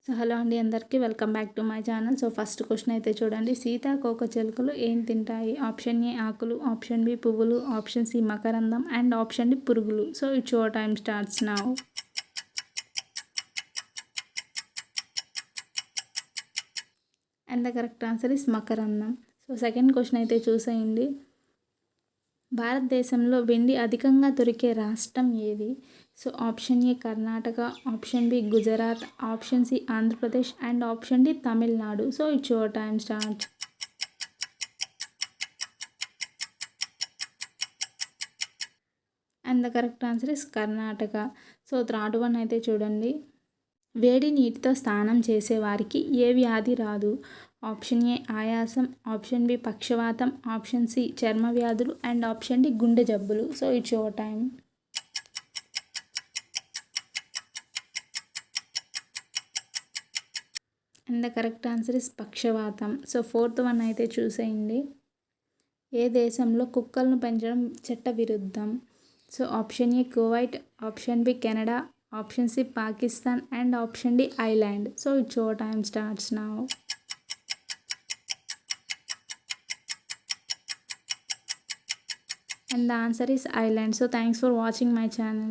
So hello అండి అందరికీ welcome back to my channel. So first question అయితే చూడండి. సీతాకోకచిలుకలు ఏం తింటాయి? ఆప్షన్ ఏ ఆకులు, ఆప్షన్ బి పువ్వులు, option C Makarandam and option D పురుగులు. So it's your time starts now. And the correct answer is Makarandam. So second question అయితే చూసేయండి. భారతదేశంలో వెండి అధికంగా దొరికే రాష్ట్రం ఏది? So option A Karnataka, option B Gujarat, option C Andhra Pradesh and option D Tamil Nadu. So it's your time start. And the correct answer is Karnataka. So third one అయితే చూడండి. వేడి నీటితో స్నానం చేసేవారికి ఏ వ్యాధి రాదు? ఆప్షన్ ఏ ఆయాసం, ఆప్షన్ బి పక్షవాతం, ఆప్షన్ సి చర్మ వ్యాధులు అండ్ ఆప్షన్ డి గుండె జబ్బులు. So it's your time. And the correct answer is పక్షవాతం. సో ఫోర్త్ వన్ అయితే చూసేయండి. ఏ దేశంలో కుక్కలను పెంచడం చట్ట విరుద్ధం? So option A Kuwait, option B Canada, option C Pakistan and option D Iceland. So it's your time starts now. And the answer is Ireland. So thanks for watching my channel.